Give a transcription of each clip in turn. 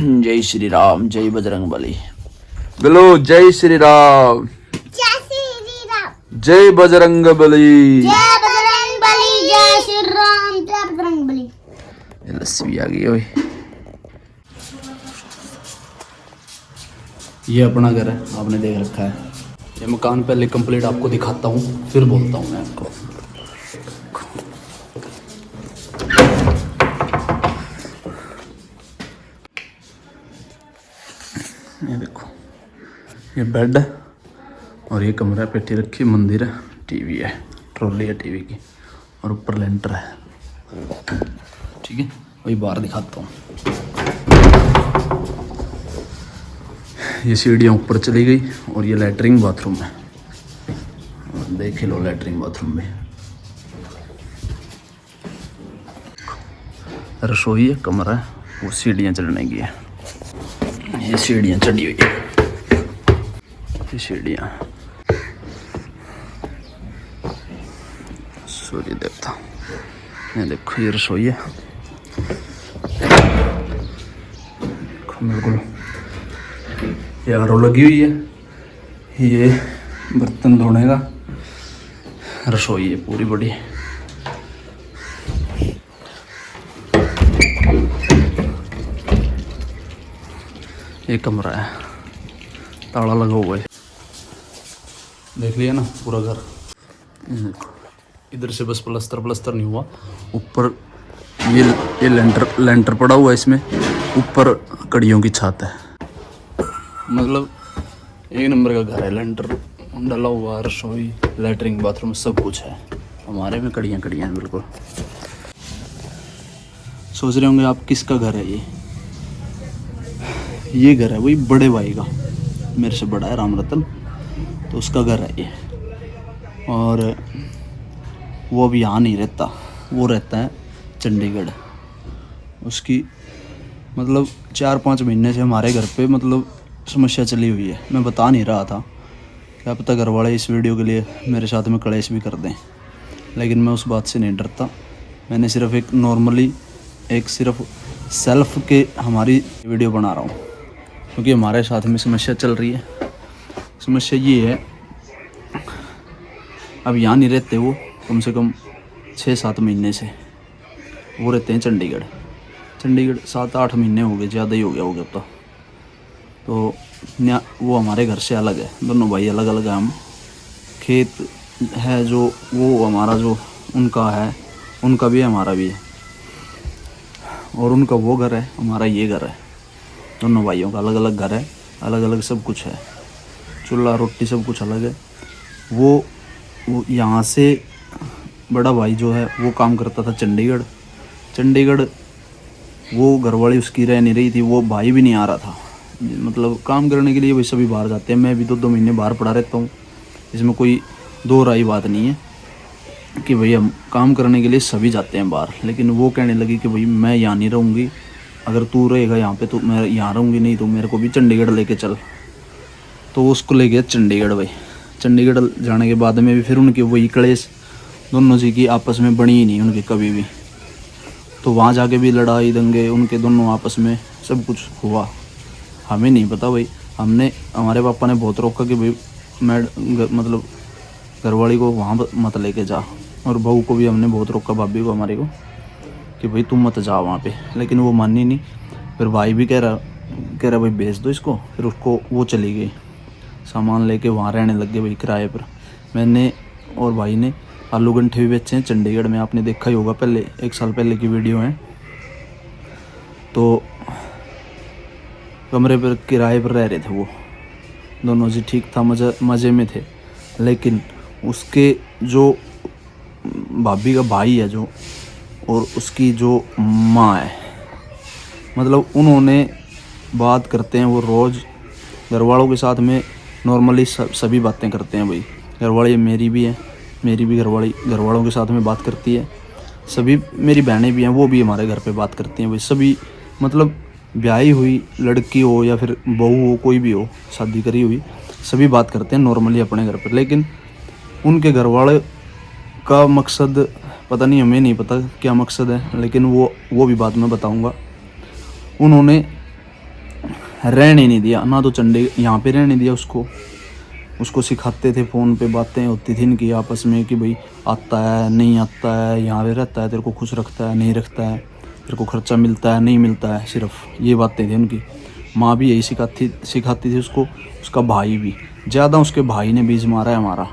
जय श्री राम, जय बजरंग बली। बोलो जय श्री राम, जय बजरंग बली, जय बजरंग बली, जय श्री राम, जय बजरंग बली। ये लस्सी भी आ गई ओए। ये अपना घर है, आपने देख रखा है। ये मकान पहले कंप्लीट आपको दिखाता हूँ, फिर बोलता हूँ मैं आपको। ये देखो, ये बेड है और ये कमरा है, पेटी रखी, मंदिर है, टीवी है, ट्रॉली है टीवी की, और ऊपर लेंटर है। ठीक है, वही बाहर दिखाता हूँ। ये सीढ़ियाँ ऊपर चली गई और ये लैट्रिन बाथरूम है। और देख लो लैट्रिन बाथरूम में रसोई है, कमरा है, वो सीढ़ियाँ चढ़ने की है। ये सीढ़ियाँ चढ़ी हुई है, ये सीढ़ियाँ, सूर्य देवता। ये देखो, ये रसोई है, बिल्कुल। ये आर ओ लगी हुई है, ये बर्तन धोने का। रसोई है पूरी बड़ी। ये कमरा है, ताला लगा हुआ है। देख लिया ना पूरा घर। देखो, इधर से बस प्लस्तर नहीं हुआ। ऊपर ये लेंटर पड़ा हुआ है, इसमें ऊपर कड़ियों की छत है। मतलब एक नंबर का घर है। लेंटर डला हुआ, रसोई, लैट्रिन, बाथरूम सब कुछ है। हमारे में कड़ियाँ हैं बिल्कुल। सोच रहे होंगे आप किसका घर है ये घर है वही बड़े भाई का, मेरे से बड़ा है, राम रतन, तो उसका घर है ये। और वो अभी यहाँ नहीं रहता, वो रहता है चंडीगढ़। उसकी मतलब 4-5 महीने से हमारे घर पे मतलब समस्या चली हुई है। मैं बता नहीं रहा था, क्या पता घर वाले इस वीडियो के लिए मेरे साथ में कलेश भी कर दें, लेकिन मैं उस बात से नहीं डरता। मैंने सिर्फ एक नॉर्मली सिर्फ सेल्फ के हमारी वीडियो बना रहा हूँ, क्योंकि हमारे साथ में समस्या चल रही है। समस्या ये है, अब यहाँ नहीं रहते वो, कम से कम 6-7 महीने से वो रहते हैं चंडीगढ़। 7-8 महीने हो गए, ज़्यादा ही हो गया होगा तो वो हमारे घर से अलग है, दोनों भाई अलग अलग हैं। हम खेत है जो वो हमारा, जो उनका है, उनका भी है, हमारा भी है। और उनका वो घर है, हमारा ये घर है। दोनों भाइयों का अलग अलग घर है, अलग अलग सब कुछ है, चूल्हा रोटी सब कुछ अलग है। वो यहाँ से बड़ा भाई जो है वो काम करता था चंडीगढ़। वो घरवाली उसकी रह नहीं रही थी, वो भाई भी नहीं आ रहा था। मतलब काम करने के लिए भाई सभी बाहर जाते हैं। मैं भी 2-2 महीने बाहर पड़ा रहता हूँ, इसमें कोई दो राय बात नहीं है कि भाई हम काम करने के लिए सभी जाते हैं बाहर। लेकिन वो कहने लगी कि भाई मैं यहाँ नहीं रहूँगी, अगर तू रहेगा यहाँ पे तो मैं यहाँ रहूँगी, नहीं तो मेरे को भी चंडीगढ़ लेके चल। तो उसको ले गया चंडीगढ़। भाई चंडीगढ़ जाने के बाद में भी फिर उनकी वही कलेश दोनों जी की आपस में बनी ही नहीं उनकी कभी भी। तो वहाँ जाके भी लड़ाई दंगे उनके दोनों आपस में सब कुछ हुआ। हमें नहीं पता भाई, हमारे पापा ने बहुत रोका कि भाई मतलब घरवाली को वहाँ मत लेके जा, और बहू को भी हमने बहुत रोका, भाभी को हमारे को, कि भाई तुम मत जा वहाँ पे। लेकिन वो मानी नहीं। फिर भाई भी कह रहा भाई भेज दो इसको। फिर उसको वो चली गई, सामान लेके वहाँ रहने लग गए भाई किराए पर। मैंने और भाई ने आलू गंठे भी बेचे हैं चंडीगढ़ में, आपने देखा ही होगा, पहले 1 साल पहले की वीडियो है। तो कमरे पर किराए पर रह रहे थे वो दोनों जी, ठीक था, मज़े में थे। लेकिन उसके जो भाभी का भाई है जो, और उसकी जो माँ है, मतलब उन्होंने बात करते हैं वो रोज़ घर वालों के साथ में नॉर्मली सभी बातें करते हैं भाई। घरवाली मेरी भी है, मेरी भी घरवाली घर वालों के साथ में बात करती है। सभी मेरी बहनें भी हैं, वो भी हमारे घर पे बात करती हैं भाई। सभी मतलब ब्याही हुई लड़की हो या फिर बहू हो, कोई भी हो शादी करी हुई, सभी बात करते हैं नॉर्मली अपने घर पर। लेकिन उनके घर वाले का मकसद पता नहीं, हमें नहीं पता क्या मकसद है, लेकिन वो भी बात मैं बताऊंगा। उन्होंने रहने नहीं दिया ना, तो चंडीगढ़ यहाँ पे रहने दिया उसको सिखाते थे, फ़ोन पे बातें होती थी इनकी आपस में कि भाई आता है नहीं आता है, यहाँ पे रहता है तेरे को खुश रखता है नहीं रखता है, तेरे को खर्चा मिलता है नहीं मिलता है, सिर्फ ये बातें थी उनकी। माँ भी यही सिखाती थी उसको, उसका भाई भी, ज़्यादा उसके भाई ने बीज मारा है हमारा।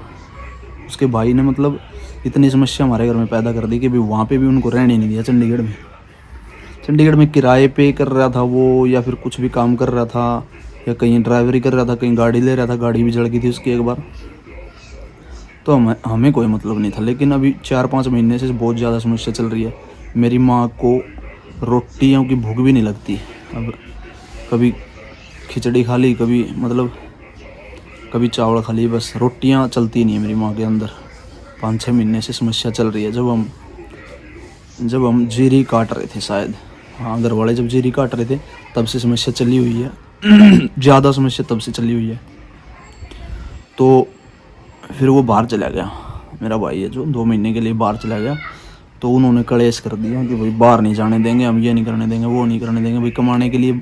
उसके भाई ने मतलब इतनी समस्या हमारे घर में पैदा कर दी कि भी वहाँ पे भी उनको रहने नहीं दिया चंडीगढ़ में। चंडीगढ़ में किराए पे कर रहा था वो, या फिर कुछ भी काम कर रहा था, या कहीं ड्राइवरी कर रहा था, कहीं गाड़ी ले रहा था, गाड़ी भी जल गई थी उसकी एक बार। तो हमें कोई मतलब नहीं था। लेकिन अभी 4-5 महीने से बहुत ज़्यादा समस्या चल रही है। मेरी माँ को रोटियों की भूख भी नहीं लगती। अब कभी खिचड़ी खा ली, कभी मतलब कभी चावल खा ली, बस रोटियाँ चलती नहीं है मेरी माँ के अंदर। 5-6 महीने से समस्या चल रही है। जब हम जीरी काट रहे थे शायद, हाँ घर वाले जब जीरी काट रहे थे तब से समस्या चली हुई है। ज़्यादा समस्या तब से चली हुई है। तो फिर वो बाहर चला गया, मेरा भाई है जो 2 महीने के लिए बाहर चला गया। तो उन्होंने कलेश कर दिया कि भाई बाहर नहीं जाने देंगे, हम ये नहीं करने देंगे, वो नहीं करने देंगे। भाई कमाने के लिए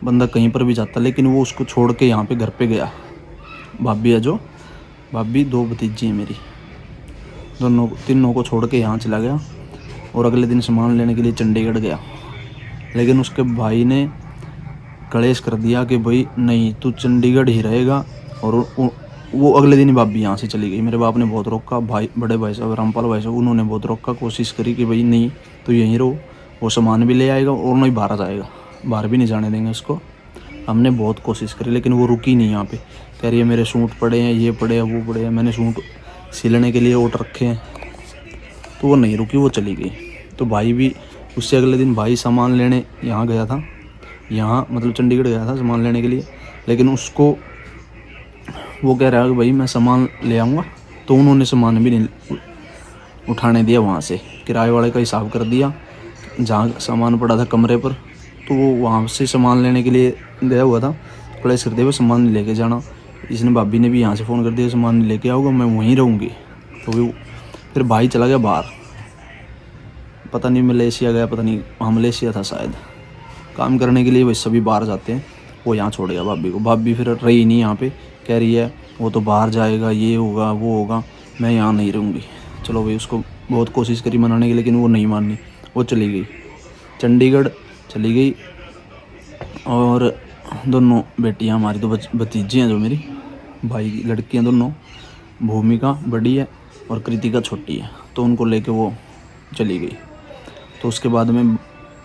बंदा कहीं पर भी जाता, लेकिन वो उसको छोड़ के यहाँ पे घर पे गया। भाभी है जो, भाभी 2 भतीजी हैं मेरी, तीनों को छोड़ के यहाँ चला गया। और अगले दिन सामान लेने के लिए चंडीगढ़ गया। लेकिन उसके भाई ने कलेश कर दिया कि भाई नहीं तू चंडीगढ़ ही रहेगा। और वो अगले दिन ही भाभी यहाँ से चली गई। मेरे बाप ने बहुत रोका, भाई बड़े भाई साहब रामपाल भाई साहब उन्होंने बहुत रोका, कोशिश करी कि भाई नहीं तो यहीं रहो, वो सामान भी ले आएगा और नहीं बाहर जाएगा, बाहर भी नहीं जाने देंगे उसको। हमने बहुत कोशिश करी लेकिन वो रुकी नहीं यहाँ पे। कह रही है मेरे सूट पड़े हैं, ये पड़े हैं, वो पड़े हैं, मैंने सूट सिलने के लिए ऑर्डर रखे हैं। तो वो नहीं रुकी, वो चली गई। तो भाई भी उससे अगले दिन भाई सामान लेने यहाँ गया था, यहाँ मतलब चंडीगढ़ गया था सामान लेने के लिए। लेकिन उसको वो कह रहा है कि भाई मैं सामान ले आऊँगा। तो उन्होंने सामान भी नहीं उठाने दिया वहाँ से, किराए वाले का हिसाब कर दिया जहाँ सामान पड़ा था कमरे पर। तो वो वहाँ से सामान लेने के लिए गया हुआ था, कलेश कर दिया वो सामान नहीं लेके जाना। इसने भाभी ने भी यहाँ से फ़ोन कर दिया सामान नहीं लेके आओगे, मैं वहीं रहूँगी। तो फिर भाई चला गया बाहर, पता नहीं मलेशिया गया, पता नहीं, हाँ मलेशिया था शायद, काम करने के लिए। वही सभी बाहर जाते हैं, वो यहाँ छोड़ गया भाभी को। भाभी फिर रही नहीं यहाँ पे, कह रही है वो तो बाहर जाएगा, ये होगा वो होगा, मैं यहाँ नहीं रहूँगी। चलो भाई उसको बहुत कोशिश करी मनाने की, लेकिन वो नहीं मानी, वो चली गई, चंडीगढ़ चली गई। और दोनों बेटियाँ हमारी, तो भतीजी हैं जो मेरी भाई की लड़कियाँ दोनों, भूमिका बड़ी है और कृतिका छोटी है। तो उनको लेके वो चली गई। तो उसके बाद में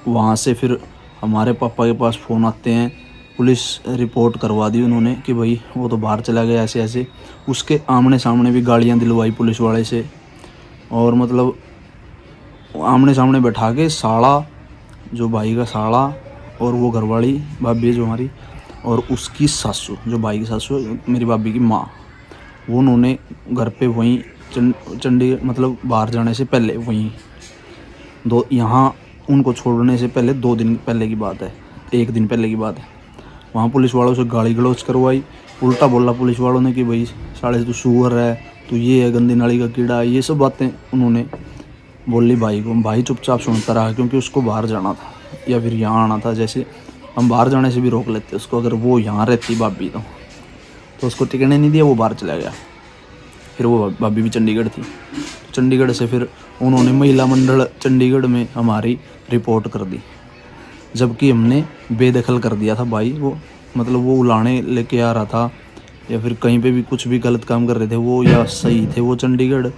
वहाँ से फिर हमारे पापा के पास फ़ोन आते हैं, पुलिस रिपोर्ट करवा दी उन्होंने कि भाई वो तो बाहर चला गया ऐसे ऐसे। उसके आमने सामने भी गालियाँ दिलवाई पुलिस वाले से, और मतलब आमने सामने बैठा के साला, जो भाई का साला, और वो घरवाली भाभी जो हमारी, और उसकी सासू जो भाई की सासू मेरी भाभी की माँ, वो उन्होंने घर पे वहीं चंडीगढ़ मतलब बाहर जाने से पहले वहीं यहाँ उनको छोड़ने से पहले 2 दिन पहले की बात है, 1 दिन पहले की बात है, वहाँ पुलिस वालों से गाली गलौज करवाई। उल्टा बोला पुलिस वालों ने कि भाई साले तू सुअर है, तू ये है, गंदी नाली का कीड़ा है, ये सब बातें उन्होंने बोली भाई को। भाई चुपचाप सुनता रहा, क्योंकि उसको बाहर जाना था या फिर यहाँ आना था। जैसे हम बाहर जाने से भी रोक लेते उसको, अगर वो यहाँ रहती भाभी तो उसको टिकने नहीं दिया, वो बाहर चला गया। फिर वो भाभी भी चंडीगढ़ थी, चंडीगढ़ से फिर उन्होंने महिला मंडल चंडीगढ़ में हमारी रिपोर्ट कर दी, जबकि हमने बेदखल कर दिया था भाई। वो मतलब वो उलाने लेके आ रहा था, या फिर कहीं पे भी कुछ भी गलत काम कर रहे थे वो, या सही थे वो चंडीगढ़,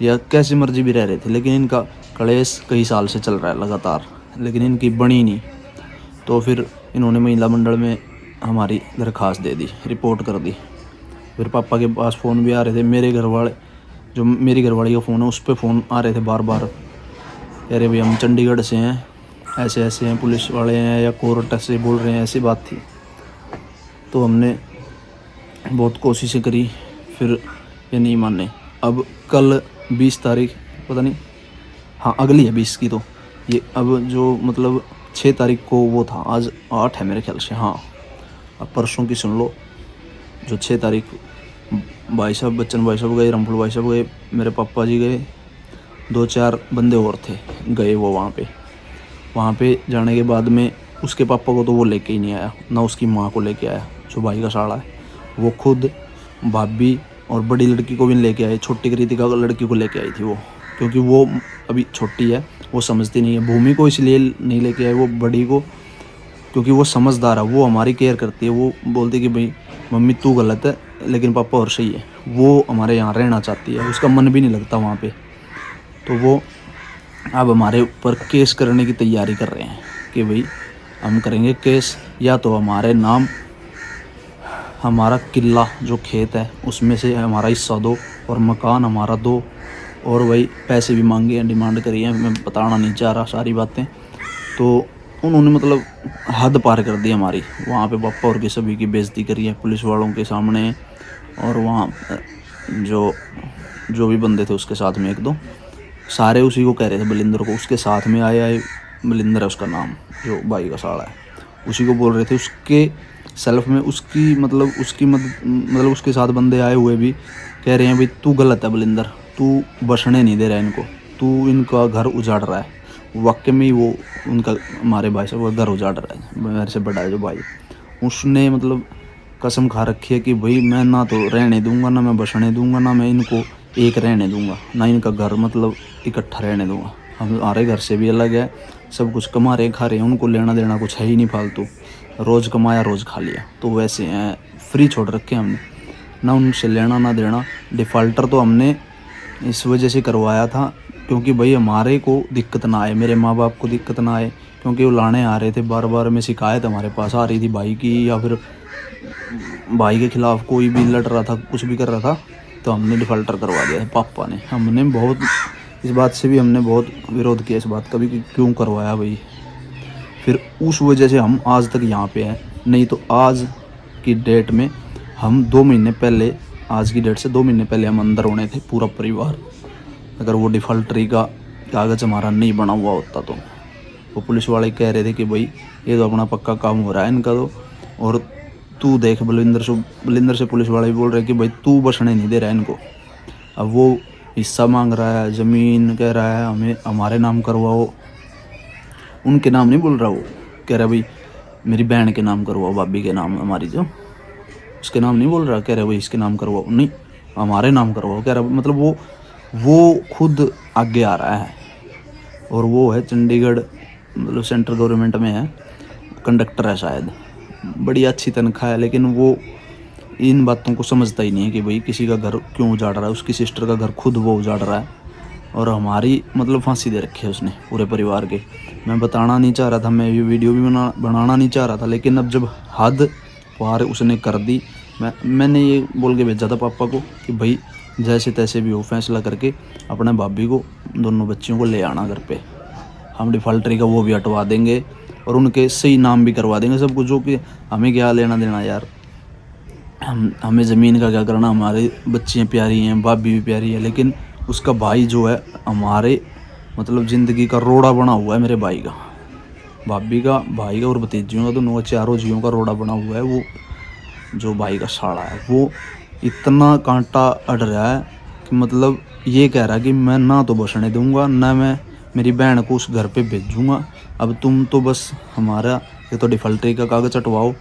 या कैसी मर्जी भी रह रहे थे। लेकिन इनका क्लेश कई साल से चल रहा है लगातार, लेकिन इनकी बनी नहीं। तो फिर इन्होंने महिला मंडल में हमारी दरख्वास्त दे दी, रिपोर्ट कर दी। फिर पापा के पास फ़ोन भी आ रहे थे, मेरे घर वाले जो मेरी घरवाली का फ़ोन है उस पर फ़ोन आ रहे थे बार बार, अरे भाई हम चंडीगढ़ से हैं, ऐसे ऐसे हैं, पुलिस वाले हैं या कोर्ट से बोल रहे हैं, ऐसी बात थी। तो हमने बहुत कोशिशें करी, फिर ये नहीं माने। अब कल 20 तारीख, पता नहीं, हाँ अगली है 20 की, तो ये अब जो मतलब 6 तारीख को वो था, आज 8 है मेरे ख्याल से, हाँ अब परसों की सुन लो। जो 6 तारीख भाई साहब, बच्चन भाई साहब गए, रामपुर भाई साहब गए, मेरे पापा जी गए, 2-4 बंदे और थे गए वो वहाँ पे जाने के बाद में उसके पापा को तो वो लेके ही नहीं आया, ना उसकी माँ को लेके आया जो भाई का साला है। वो खुद भाभी और बड़ी लड़की को भी लेके आए, छोटी कृतिका लड़की को लेके आई थी वो, क्योंकि वो अभी छोटी है, वो समझती नहीं है। भूमि को इसलिए नहीं लेके आए वो बड़ी को, क्योंकि वो समझदार है, वो हमारी केयर करती है। वो बोलती है कि भाई मम्मी तू गलत है लेकिन पापा और सही है। वो हमारे यहाँ रहना चाहती है, उसका मन भी नहीं लगता वहाँ पे। तो वो अब हमारे ऊपर केस करने की तैयारी कर रहे हैं कि भाई हम करेंगे केस, या तो हमारे नाम हमारा किला जो खेत है उसमें से हमारा हिस्सा दो और मकान हमारा दो, और वही पैसे भी मांगे हैं, डिमांड करी है। मैं बताना नहीं चाह रहा सारी बातें। तो उन्होंने मतलब हद पार कर दी हमारी। वहाँ पे पापा और के सभी की बेइज्जती करी है पुलिस वालों के सामने, और वहाँ जो भी बंदे थे उसके साथ में एक दो सारे उसी को कह रहे थे, बलिंदर को। उसके साथ में आया है बलिंदर है उसका नाम, जो भाई का साला है, उसी को बोल रहे थे। उसके सेल्फ में उसकी मतलब उसके साथ बंदे आए हुए भी कह रहे हैं भाई तू गलत है बलिंदर, तू बसने नहीं दे रहा है इनको, तू इनका घर उजाड़ रहा है। वाकई में ही वो उनका हमारे भाई साहब का घर उजाड़ रहा है। मेरे से बड़ा है जो भाई, उसने मतलब कसम खा रखी है कि भाई मैं ना तो रहने दूंगा, ना मैं बसने दूंगा, ना मैं इनको एक रहने दूंगा, ना इनका घर मतलब इकट्ठा रहने दूंगा। हमारे घर से भी अलग है, सब कुछ कमा रहे खा रहे हैं, उनको लेना देना कुछ है ही नहीं फालतू। रोज़ कमाया रोज़ खा लिया, तो वैसे हैं, फ्री छोड़ रखे हमने, ना उनसे लेना ना देना। डिफ़ाल्टर तो हमने इस वजह से करवाया था क्योंकि भाई हमारे को दिक्कत ना आए, मेरे माँ बाप को दिक्कत ना आए, क्योंकि वो लाने आ रहे थे बार बार। में शिकायत हमारे पास आ रही थी भाई की, या फिर भाई के खिलाफ़ कोई भी लड़ रहा था, कुछ भी कर रहा था, तो हमने डिफ़ाल्टर करवा दिया था पापा ने। हमने बहुत इस बात से भी हमने बहुत विरोध किया इस बात का भी कि क्यों करवाया भाई। फिर उस वजह से हम आज तक यहाँ पे हैं। नहीं तो आज की डेट में हम 2 महीने पहले, आज की डेट से 2 महीने पहले हम अंदर होने थे पूरा परिवार, अगर वो डिफ़ाल्टरी का कागज़ हमारा नहीं बना हुआ होता तो। वो पुलिस वाले कह रहे थे कि भाई ये तो अपना पक्का काम हो रहा है इनका तो, और तू देख बलिंदर से पुलिस वाले भी बोल रहे कि भाई तू बसने नहीं दे रहा है इनको। अब वो हिस्सा मांग रहा है, ज़मीन कह रहा है हमें हमारे नाम करवाओ, उनके नाम नहीं बोल रहा। वो कह रहा भाई मेरी बहन के नाम करवाओ, भाभी के नाम, हमारी जो उसके नाम नहीं बोल रहा, कह रहा भाई इसके नाम करवाओ, नहीं हमारे नाम करवाओ कह रहा। मतलब वो खुद आगे आ रहा है। और वो है चंडीगढ़, मतलब सेंट्रल गवर्नमेंट में है, कंडक्टर है शायद, बड़ी अच्छी तनख्वाह है, लेकिन वो इन बातों को समझता ही नहीं है कि भाई किसी का घर क्यों उजाड़ रहा है। उसकी सिस्टर का घर खुद वो उजाड़ रहा है, और हमारी मतलब फांसी दे रखी है उसने पूरे परिवार के। मैं बताना नहीं चाह रहा था, मैं ये वीडियो भी बनाना नहीं चाह रहा था, लेकिन अब जब हद पार उसने कर दी, मैंने ये बोल के भेजा था पापा को कि भाई जैसे तैसे भी हो फैसला करके अपने भाभी को, दोनों बच्चियों को ले आना घर पे। हम डिफ़ाल्टरी का वो भी हटवा देंगे और उनके सही नाम भी करवा देंगे सब कुछ। जो कि हमें क्या लेना देना यार, हमें ज़मीन का क्या करना, हमारी बच्चियाँ प्यारी हैं, भाभी भी प्यारी है, लेकिन उसका भाई जो है हमारे मतलब ज़िंदगी का रोड़ा बना हुआ है। मेरे भाई का, भाभी का, भाई का और भतीजियों का, दोनों चारों जियों का रोड़ा बना हुआ है। वो जो भाई का साड़ा है वो इतना कांटा अड़ रहा है कि मतलब ये कह रहा है कि मैं ना तो बसने दूंगा, ना मैं मेरी बहन को उस घर पे भेजूँगा। अब तुम तो बस हमारा ये तो डिफ़ाल्टरी का कागज़ हटवाओ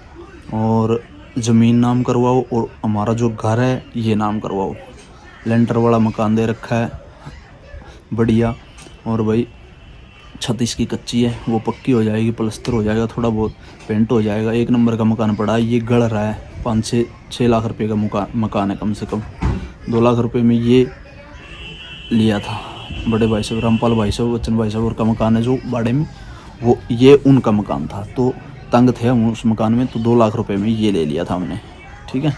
और ज़मीन नाम करवाओ, और हमारा जो घर है ये नाम करवाओ। लेंटर वाला मकान दे रखा है बढ़िया, और भाई छत इसकी कच्ची है, वो पक्की हो जाएगी, प्लस्तर हो जाएगा, थोड़ा बहुत पेंट हो जाएगा। 1 नंबर का मकान पड़ा है, ये गड़ रहा है। 5-6 लाख रुपए का मकान है कम से कम। 2 लाख रुपए में ये लिया था बड़े भाई साहब, रामपाल भाई साहब, बच्चन भाई साहब, और का मकान है जो बाड़े में, वो ये उनका मकान था। तो तंग थे हम उस मकान में, तो 2 लाख रुपए में ये ले लिया था हमने। ठीक है,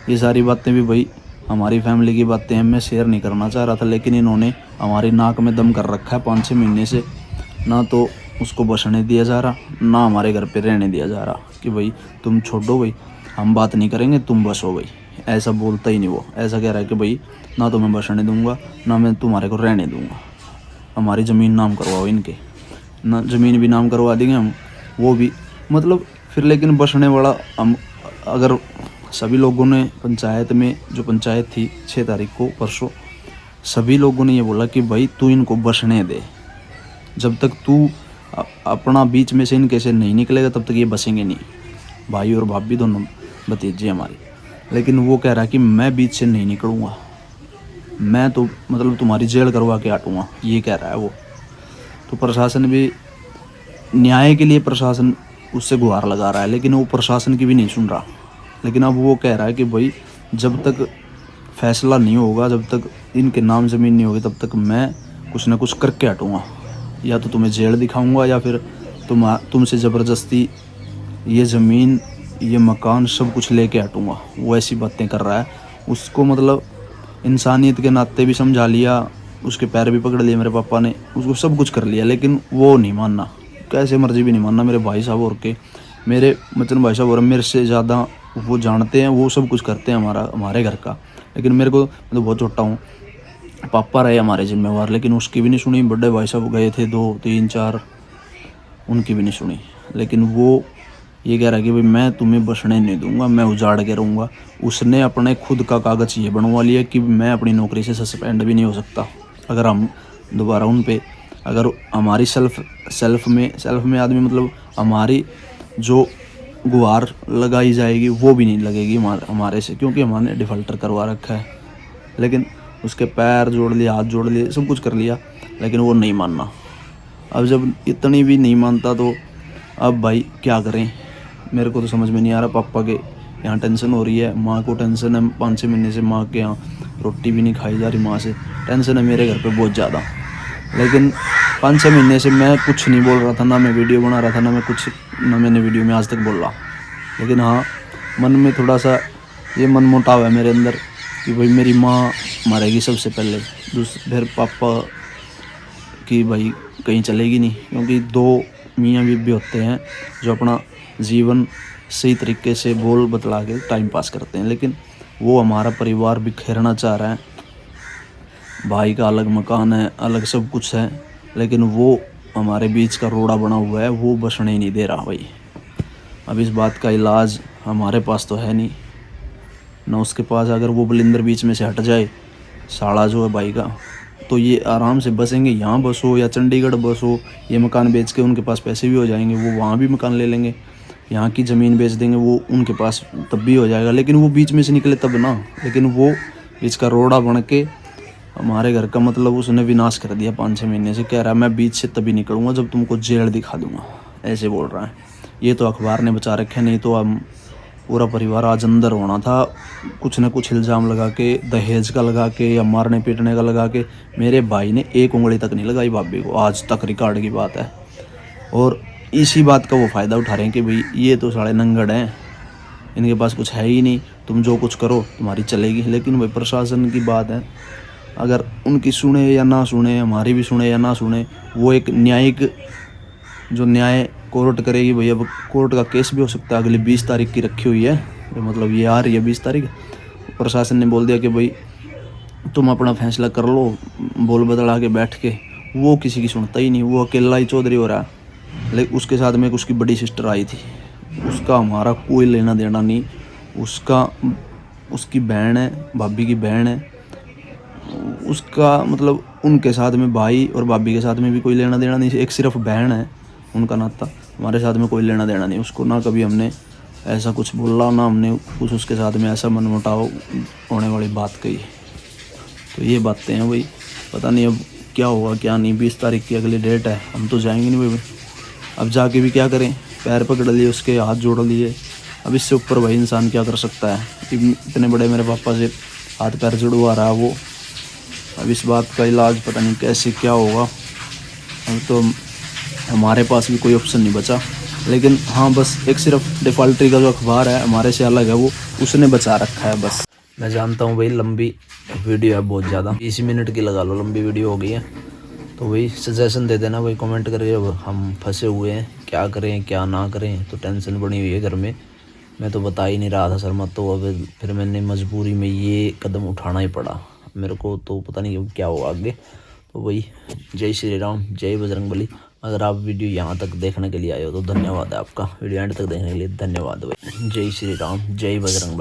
ये सारी बातें भी भाई हमारी फैमिली की बातें हैं, मैं शेयर नहीं करना चाह रहा था, लेकिन इन्होंने हमारी नाक में दम कर रखा है 5-6 महीने से। ना तो उसको बसने दिया जा रहा, ना हमारे घर पे रहने दिया जा रहा कि भाई तुम छोड़ो भाई, हम बात नहीं करेंगे, तुम बसो भाई। ऐसा बोलता ही नहीं वो, ऐसा कह रहा है कि भाई ना तो मैं बसने दूंगा, ना मैं तुम्हारे को रहने दूंगा, हमारी ज़मीन नाम करवाओ इनके। ना ज़मीन भी नाम करवा देंगे हम, वो भी मतलब फिर। लेकिन बसने वाला हम, अगर सभी लोगों ने पंचायत में, जो पंचायत थी 6 तारीख को परसों, सभी लोगों ने ये बोला कि भाई तू इनको बसने दे, जब तक तू अपना बीच में से इनके से नहीं निकलेगा तब तक ये बसेंगे नहीं, भाई और भाभी दोनों भतीजे हमारे। लेकिन वो कह रहा है कि मैं बीच से नहीं निकलूँगा, मैं तो मतलब तुम्हारी जेल करवा के हटूँगा, ये कह रहा है वो। तो प्रशासन भी, न्याय के लिए प्रशासन उससे गुहार लगा रहा है, लेकिन वो प्रशासन की भी नहीं सुन रहा। लेकिन अब वो कह रहा है कि भाई जब तक फैसला नहीं होगा, जब तक इनके नाम ज़मीन नहीं होगी, तब तक मैं कुछ ना कुछ करके हटूँगा, या तो तुम्हें जेल दिखाऊंगा या फिर तुमसे ज़बरदस्ती ये ज़मीन, ये मकान सब कुछ लेके हटूँगा। वो ऐसी बातें कर रहा है। उसको मतलब इंसानियत के नाते भी समझा लिया, उसके पैर भी पकड़ लिए मेरे पापा ने, उसको सब कुछ कर लिया, लेकिन वो नहीं मानना, कैसे मर्जी भी नहीं मानना। मेरे भाई साहब और के, मेरे मतलब भाई साहब और मेरे से ज़्यादा वो जानते हैं, वो सब कुछ करते हैं हमारे घर का। लेकिन मेरे को, मैं तो बहुत छोटा हूँ, पापा रहे हमारे जिम्मेवार, लेकिन उसकी भी नहीं सुनी। बड़े भाई साहब गए थे 2 3 4, उनकी भी नहीं सुनी। लेकिन वो ये कह रहा है कि भाई मैं तुम्हें बसने नहीं दूंगा, मैं उजाड़ के रहूँगा। उसने अपने खुद का कागज़ ये बनवा लिया कि मैं अपनी नौकरी से सस्पेंड भी नहीं हो सकता अगर हम दोबारा उन पे, अगर हमारी सेल्फ में आदमी मतलब हमारी जो गुहार लगाई जाएगी वो भी नहीं लगेगी हमारे से, क्योंकि हमारे डिफ़ॉल्टर करवा रखा है। लेकिन उसके पैर जोड़ लिए, हाथ जोड़ लिए, सब कुछ कर लिया, लेकिन वो नहीं मानना। अब जब इतनी भी नहीं मानता तो अब भाई क्या करें, मेरे को तो समझ में नहीं आ रहा। पापा के यहाँ टेंशन हो रही है, माँ को टेंशन है, 5-6 महीने से माँ के यहाँ रोटी भी नहीं खाई जा रही, माँ से टेंशन है मेरे घर पे बहुत ज़्यादा। लेकिन 5-6 महीने से मैं कुछ नहीं बोल रहा था, ना मैं वीडियो बना रहा था, ना मैंने वीडियो में आज तक बोला। लेकिन हाँ, मन में थोड़ा सा ये मन मुटाव है मेरे अंदर कि भाई मेरी माँ मरेगी सबसे पहले, फिर पापा की भाई कहीं चलेगी नहीं, क्योंकि 2 मियाँ बीवी होते हैं जो अपना जीवन सही तरीके से बोल बतला के टाइम पास करते हैं। लेकिन वो हमारा परिवार बिखेरना चाह रहा है। भाई का अलग मकान है, अलग सब कुछ है, लेकिन वो हमारे बीच का रोड़ा बना हुआ है, वो बसने ही नहीं दे रहा भाई। अब इस बात का इलाज हमारे पास तो है नहीं, ना उसके पास। अगर वो बलिंदर बीच में से हट जाए, साला जो है भाई का, तो ये आराम से बसेंगे, यहाँ बसो या चंडीगढ़ बसो। ये मकान बेच के उनके पास पैसे भी हो जाएंगे, वो वहाँ भी मकान ले लेंगे, यहाँ की ज़मीन बेच देंगे, वो उनके पास तब भी हो जाएगा। लेकिन वो बीच में से निकले तब ना। लेकिन वो बीच का रोड़ा बन के हमारे घर का मतलब उसने विनाश कर दिया। 5-6 महीने से कह रहा है मैं बीच से तभी निकलूँगा जब तुमको जेल दिखा दूँगा, ऐसे बोल रहा है। ये तो अखबार ने बचा रखे, नहीं तो हम पूरा परिवार आज अंदर होना था। कुछ न कुछ इल्ज़ाम लगा के, दहेज का लगा के या मारने पीटने का लगा के। मेरे भाई ने 1 उंगली तक नहीं लगाई भाभी को, आज तक, रिकॉर्ड की बात है। और इसी बात का वो फ़ायदा उठा रहे हैं कि भाई ये तो साले नंगड़ हैं, इनके पास कुछ है ही नहीं, तुम जो कुछ करो तुम्हारी चलेगी। लेकिन भाई प्रशासन की बात है, अगर उनकी सुने या ना सुने, हमारी भी सुने या ना सुने, वो एक न्यायिक, जो न्याय कोर्ट करेगी भाई। अब कोर्ट का केस भी हो सकता है, अगली 20 तारीख की रखी हुई है, मतलब ये आ रही है 20 तारीख। प्रशासन ने बोल दिया कि भाई तुम अपना फैसला कर लो, बोल बदला के बैठ के। वो किसी की सुनता ही नहीं, वो अकेला ही चौधरी हो रहा है। लेकिन उसके साथ में उसकी बड़ी सिस्टर आई थी, उसका हमारा कोई लेना देना नहीं। उसकी बहन है, भाभी की बहन है, उसका मतलब उनके साथ में भाई और भाभी के साथ में भी कोई लेना देना नहीं। एक सिर्फ बहन है उनका नाता, हमारे साथ में कोई लेना देना नहीं उसको। ना कभी हमने ऐसा कुछ बोला, ना हमने कुछ उसके साथ में ऐसा मनमुटाव होने वाली बात कही। तो ये बातें हैं भाई, पता नहीं अब क्या होगा क्या नहीं। 20 तारीख की अगली डेट है, हम तो जाएंगे नहीं भाई। अब जाके भी क्या करें, पैर पकड़ लिए उसके, हाथ जोड़ लिए। अब इससे ऊपर भाई इंसान क्या कर सकता है। इतने बड़े मेरे पापा से हाथ पैर जुड़वा रहा है वो। अब इस बात का इलाज पता नहीं कैसे क्या होगा। अब तो हमारे पास भी कोई ऑप्शन नहीं बचा। लेकिन हाँ, बस एक सिर्फ डिफ़ॉल्टरी का जो अखबार है हमारे से अलग है, वो उसने बचा रखा है बस। मैं जानता हूँ भाई लंबी वीडियो है बहुत ज़्यादा, 20 मिनट की लगा लो, लंबी वीडियो हो गई है। तो वही सजेशन दे देना भाई, कमेंट करके। अब हम फंसे हुए हैं, क्या करें क्या ना करें, तो टेंशन बनी हुई है घर में। मैं तो बता ही नहीं रहा था सर मत, तो अब फिर मैंने मजबूरी में ये कदम उठाना ही पड़ा मेरे को। तो पता नहीं क्या होगा आगे। तो वही, जय श्री राम, जय बजरंगबली। अगर आप वीडियो यहाँ तक देखने के लिए आए हो तो धन्यवाद है आपका। वीडियो एंड तक देखने के लिए धन्यवाद भाई। जय श्री राम, जय बजरंगबली।